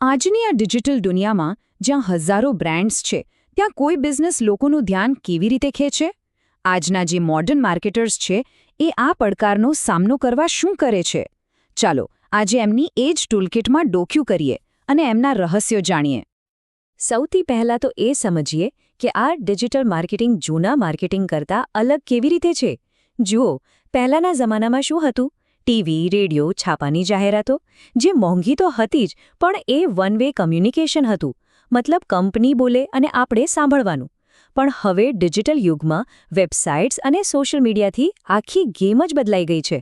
આજની આ ડિજિટલ દુનિયામાં જ્યાં હજારો બ્રાન્ડ્સ છે ત્યાં કોઈ બિઝનેસ લોકોનું ધ્યાન કેવી રીતે ખેંચે? આજના જે મોડર્ન માર્કેટર્સ છે એ આ પડકારનો સામનો કરવા શું કરે છે? ચાલો આજે એમની એ જ ટૂલકિટમાં ડોક્યું કરીએ અને એમના રહસ્યો જાણીએ. સૌથી પહેલાં તો એ સમજીએ કે આ ડિજિટલ માર્કેટિંગ જૂના માર્કેટિંગ કરતાં અલગ કેવી રીતે છે. જુઓ, પહેલાંના જમાનામાં શું હતું? ટીવી, રેડિયો, છાપાની જાહેરાતો, જે મોંઘી તો હતી જ, પણ એ વન વે કમ્યુનિકેશન હતું. મતલબ કંપની બોલે અને આપણે સાંભળવાનું. પણ હવે ડિજિટલ યુગમાં વેબસાઇટ્સ અને સોશિયલ મીડિયાથી આખી ગેમ જ બદલાઈ ગઈ છે.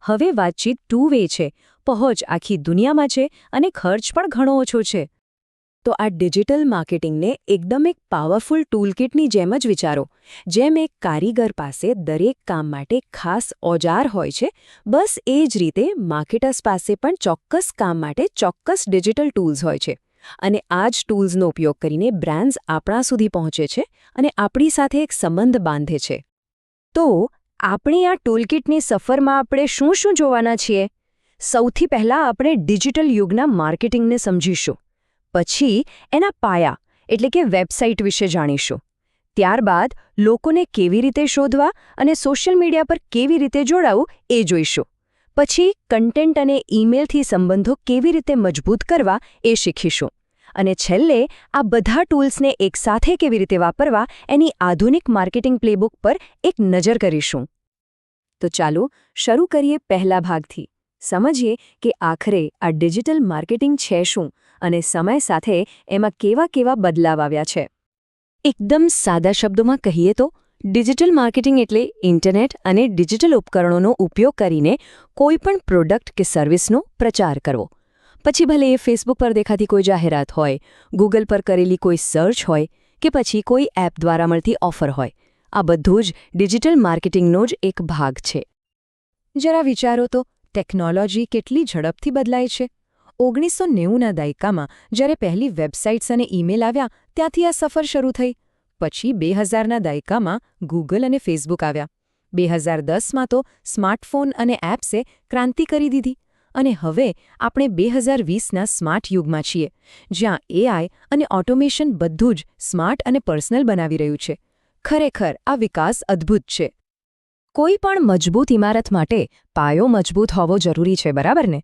હવે વાતચીત ટુ વે છે, પહોંચ આખી દુનિયામાં છે અને ખર્ચ પણ ઘણો ઓછો છે. તો આ ડિજિટલ માર્કેટિંગને એકદમ એક પાવરફુલ ટૂલકિટની જેમ જ વિચારો. જેમ એક કારીગર પાસે દરેક કામ માટે ખાસ ઓજાર હોય છે, બસ એ જ રીતે માર્કેટર્સ પાસે પણ ચોક્કસ કામ માટે ચોક્કસ ડિજિટલ ટૂલ્સ હોય છે. અને આ જ ટૂલ્સનો ઉપયોગ કરીને બ્રાન્ડ્સ આપણા સુધી પહોંચે છે અને આપણી સાથે એક સંબંધ બાંધે છે. તો આપણી આ ટૂલકિટની સફરમાં આપણે શું શું જોવાના છીએ? સૌથી પહેલાં આપણે ડિજિટલ યુગના માર્કેટિંગને સમજીશું. પછી એના પાયા એટલે કે વેબસાઇટ વિશે જાણીશું. ત્યારબાદ લોકોને કેવી રીતે શોધવા અને સોશિયલ મીડિયા પર કેવી રીતે જોડાવું એ જોઈશું. પછી કન્ટેન્ટ અને ઈમેલથી સંબંધો કેવી રીતે મજબૂત કરવા એ શીખીશું. અને છેલ્લે આ બધા ટૂલ્સને એકસાથે કેવી રીતે વાપરવા એની આધુનિક માર્કેટિંગ પ્લેબુક પર એક નજર કરીશું. તો ચાલો શરૂ કરીએ પહેલા ભાગથી. સમજીએ કે આખરે આ ડિજિટલ માર્કેટિંગ છે શું અને સમય સાથે એમાં કેવા કેવા બદલાવ આવ્યા છે. એકદમ સાદા શબ્દોમાં કહીએ તો ડિજિટલ માર્કેટિંગ એટલે ઇન્ટરનેટ અને ડિજિટલ ઉપકરણોનો ઉપયોગ કરીને કોઈપણ પ્રોડક્ટ કે સર્વિસનો પ્રચાર કરવો. પછી ભલે એ ફેસબુક પર દેખાતી કોઈ જાહેરાત હોય, ગૂગલ પર કરેલી કોઈ સર્ચ હોય કે પછી કોઈ એપ દ્વારા મળતી ઓફર હોય, આ બધું જ ડિજિટલ માર્કેટિંગનો જ એક ભાગ છે. જરા વિચારો તો ટેકનોલોજી કેટલી ઝડપથી બદલાય છે. 1990ના દાયકામાં જ્યારે પહેલી વેબસાઇટ્સ અને ઈમેલ આવ્યા ત્યાંથી આ સફર શરૂ થઈ. પછી 2000ના દાયકામાં ગૂગલ અને ફેસબુક આવ્યા. 2010માં તો સ્માર્ટફોન અને એપ્સે ક્રાંતિ કરી દીધી. અને હવે આપણે 2020ના સ્માર્ટ યુગમાં છીએ, જ્યાં એઆઈ અને ઓટોમેશન બધું જ સ્માર્ટ અને પર્સનલ બનાવી રહ્યું છે. ખરેખર આ વિકાસ અદ્ભુત છે. કોઈ પણ મજબૂત ઇમારત માટે પાયો મજબૂત હોવો જરૂરી છે, બરાબર ને?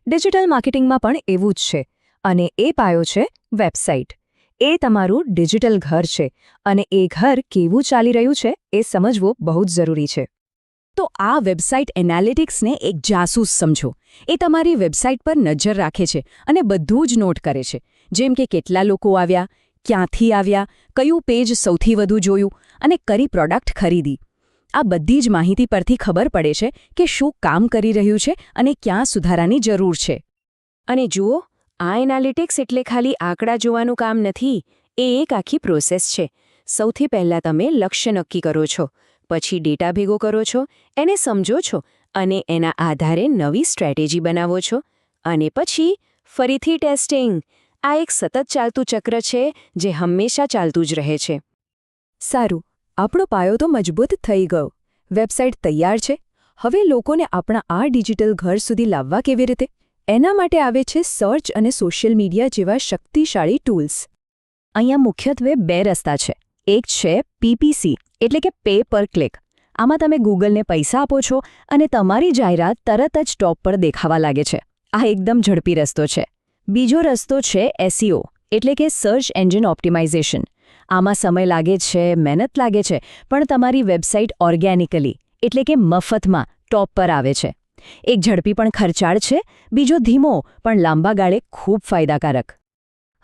ડિજિટલ માર્કેટિંગમાં પણ એવું જ છે. અને એ પાયો છે વેબસાઇટ. એ તમારું ડિજિટલ ઘર છે અને એ ઘર કેવું ચાલી રહ્યું છે એ સમજવું બહુ જ જરૂરી છે. તો આ વેબસાઇટ એનાલિટિક્સને એક જાસૂસ સમજો. એ તમારી વેબસાઇટ પર નજર રાખે છે અને બધું જ નોટ કરે છે. જેમ કે કેટલા લોકો આવ્યા, ક્યાંથી આવ્યા, કયું પેજ સૌથી વધુ જોયું અને કઈ પ્રોડક્ટ ખરીદી. આ બધી જ માહિતી પરથી ખબર પડે છે કે શું કામ કરી રહ્યું છે અને ક્યાં સુધારાની જરૂર છે. અને જુઓ, આ એનાલિટિક્સ એટલે ખાલી આંકડા જોવાનું કામ નથી. એ એક આખી પ્રોસેસ છે. સૌથી પહેલાં તમે લક્ષ્ય નક્કી કરો છો, પછી ડેટા ભેગો કરો છો, એને સમજો છો અને એના આધારે નવી સ્ટ્રેટેજી બનાવો છો. અને પછી ફરીથી ટેસ્ટિંગ. આ એક સતત ચાલતું ચક્ર છે જે હંમેશા ચાલતું જ રહે છે. સારું, આપણો પાયો તો મજબૂત થઈ ગયો. વેબસાઇટ તૈયાર છે. હવે લોકોને આપણા આ ડિજિટલ ઘર સુધી લાવવા કેવી રીતે? એના માટે આવે છે સર્ચ અને સોશિયલ મીડિયા જેવા શક્તિશાળી ટૂલ્સ. અહીંયા મુખ્યત્વે બે રસ્તા છે. એક છે PPC એટલે કે પે પર ક્લિક. આમાં તમે ગૂગલને પૈસા આપો છો અને તમારી જાહેરાત તરત જ ટોપ પર દેખાવા લાગે છે. આ એકદમ ઝડપી રસ્તો છે. બીજો રસ્તો છે SEO એટલે કે સર્ચ એન્જિન ઓપ્ટિમાઇઝેશન. આમાં સમય લાગે છે, મહેનત લાગે છે, પણ તમારી વેબસાઇટ ઓર્ગેનિકલી એટલે કે મફતમાં ટોપ પર આવે છે. એક ઝડપી પણ ખર્ચાળ છે, બીજો ધીમો પણ લાંબા ગાળે ખૂબ ફાયદાકારક.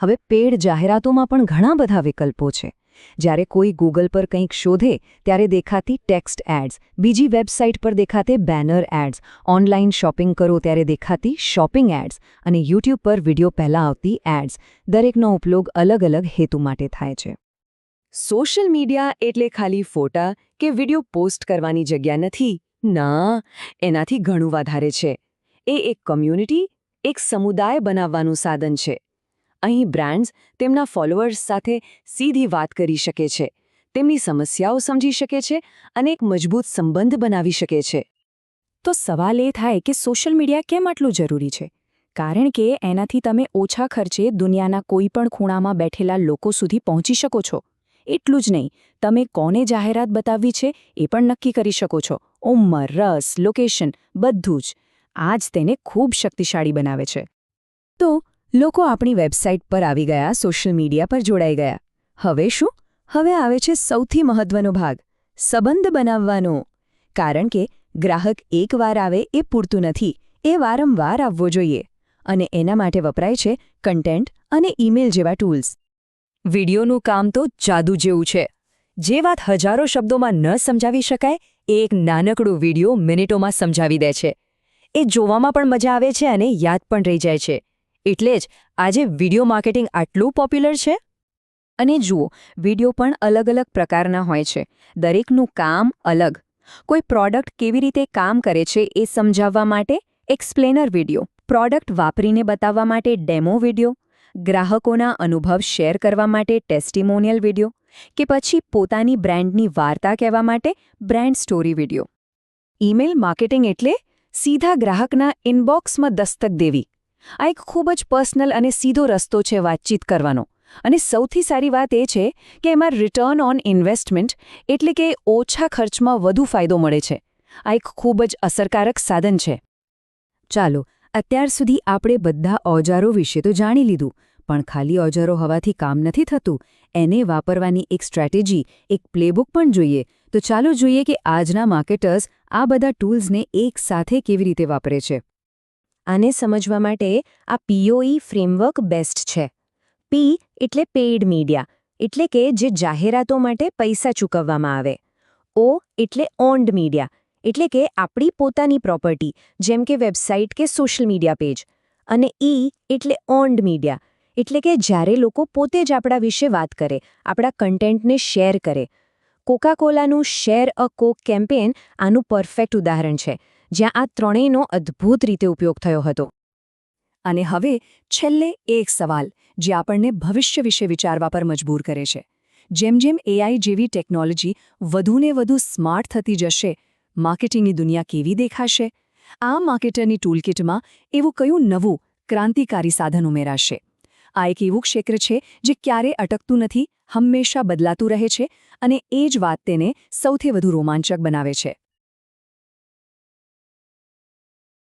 હવે પેડ જાહેરાતોમાં પણ ઘણા બધા વિકલ્પો છે. જ્યારે કોઈ ગૂગલ પર કંઈક શોધે ત્યારે દેખાતી ટેક્સ્ટ એડ્સ, બીજી વેબસાઇટ પર દેખાતે બેનર એડ્સ, ઓનલાઈન શોપિંગ કરો ત્યારે દેખાતી શોપિંગ એડ્સ અને યુટ્યુબ પર વિડીયો પહેલાં આવતી એડ્સ, દરેકનો ઉપયોગ અલગ અલગ હેતુ માટે થાય છે. સોશિયલ મીડિયા એટલે ખાલી ફોટા કે વિડીયો પોસ્ટ કરવાની જગ્યા નથી. ના, એનાથી ઘણું વધારે છે. એ એક કમ્યુનિટી, એક સમુદાય બનાવવાનું સાધન છે. અહીં બ્રાન્ડ્સ તેમના ફોલોઅર્સ સાથે સીધી વાત કરી શકે છે, તેમની સમસ્યાઓ સમજી શકે છે અને એક મજબૂત સંબંધ બનાવી શકે છે. તો સવાલ એ થાય કે સોશિયલ મીડિયા કેમ આટલું જરૂરી છે? કારણ કે એનાથી તમે ઓછા ખર્ચે દુનિયાના કોઈ પણ ખૂણામાં બેઠેલા લોકો સુધી પહોંચી શકો છો. એટલું જ નહીં, તમે કોને જાહેરાત બતાવવી છે એ પણ નક્કી કરી શકો છો. ઉંમર, રસ, લોકેશન બધું જ. આ જ તેને ખૂબ શક્તિશાળી બનાવે છે. તો લોકો આપણી વેબસાઇટ પર આવી ગયા, સોશિયલ મીડિયા પર જોડાઈ ગયા. હવે શું? હવે આવે છે સૌથી મહત્વનો ભાગ, સંબંધ બનાવવાનો. કારણ કે ગ્રાહક એકવાર આવે એ પૂરતું નથી, એ વારંવાર આવવો જોઈએ. અને એના માટે વપરાય છે કન્ટેન્ટ અને ઈમેલ જેવા ટૂલ્સ. વિડિયોનું કામ તો જાદુ જેવું છે. જે વાત હજારો શબ્દોમાં ન સમજાવી શકાય, એ એક નાનકડું વિડિયો મિનિટોમાં સમજાવી દે છે. એ જોવામાં પણ મજા આવે છે અને યાદ પણ રહી જાય છે. એટલે જ આજે વિડિયો માર્કેટિંગ આટલું પોપ્યુલર છે. અને જુઓ, વિડિયો પણ અલગ અલગ પ્રકારના હોય છે. દરેકનું કામ અલગ. કોઈ પ્રોડક્ટ કેવી રીતે કામ કરે છે એ સમજાવવા માટે એક્સપ્લેનર વિડિયો, પ્રોડક્ટ વાપરીને બતાવવા માટે ડેમો વિડિયો, ગ્રાહકોના અનુભવ શેર કરવા માટે ટેસ્ટિમોનિયલ વિડિયો, કે પછી પોતાની બ્રાન્ડની વાર્તા કહેવા માટે brand story video. Email marketing એટલે સીધા ગ્રાહકના ઇનબોક્સમાં દસ્તક દેવી. આ એક ખૂબ જ પર્સનલ અને સીધો રસ્તો છે વાતચીત કરવાનો. અને સૌથી સારી વાત એ છે કે એમાં રિટર્ન ઓન ઇન્વેસ્ટમેન્ટ એટલે કે ઓછા ખર્ચમાં વધુ ફાયદો મળે છે. આ એક ખૂબ જ અસરકારક સાધન છે. ચાલો, અત્યાર સુધી આપણે બધા ઓજારો વિશે તો જાણી લીધું, પણ ખાલી ઓજારો હોવાથી કામ નથી થતું. એને વાપરવાની એક સ્ટ્રેટેજી, એક પ્લેબુક પણ જોઈએ. તો ચાલો જોઈએ કે આજના માર્કેટર્સ આ બધા ટૂલ્સને એક સાથે કેવી રીતે વાપરે છે. આને સમજવા માટે આ POE ફ્રેમવર્ક બેસ્ટ છે. P એટલે પેઇડ મીડિયા, એટલે કે જે જાહેરાતો માટે પૈસા ચૂકવવામાં આવે. O એટલે ઓન્ડ મીડિયા, એટલે કે આપણી પોતાની પ્રોપર્ટી, જેમ કે વેબસાઇટ કે સોશિયલ મીડિયા પેજ. અને E એટલે ઓન્ડ મીડિયા, એટલે કે જ્યારે લોકો પોતે જ આપણા વિશે વાત કરે, આપણા કન્ટેન્ટને શેર કરે. કોકા-કોલાનું શેર અ કોક કેમ્પેન આનું પરફેક્ટ ઉદાહરણ છે, જ્યાં આ ત્રણેયનો અદ્ભુત રીતે ઉપયોગ થયો હતો. અને હવે છેલ્લે એક સવાલ જે આપણને ભવિષ્ય વિશે વિચારવા પર મજબૂર કરે છે. જેમ જેમ AI જેવી ટેકનોલોજી વધુને વધુ સ્માર્ટ થતી જશે, માર્કેટિંગની દુનિયા કેવી દેખાશે? આ માર્કેટરની ટૂલકિટમાં એવું કયું નવું, ક્રાંતિકારી સાધન ઉમેરાશે? આ એક એવું ક્ષેત્ર છે જે ક્યારે અટકતું નથી, હંમેશા બદલાતું રહે છે, અને એ જ વાત તેને સૌથી વધુ રોમાંચક બનાવે છે.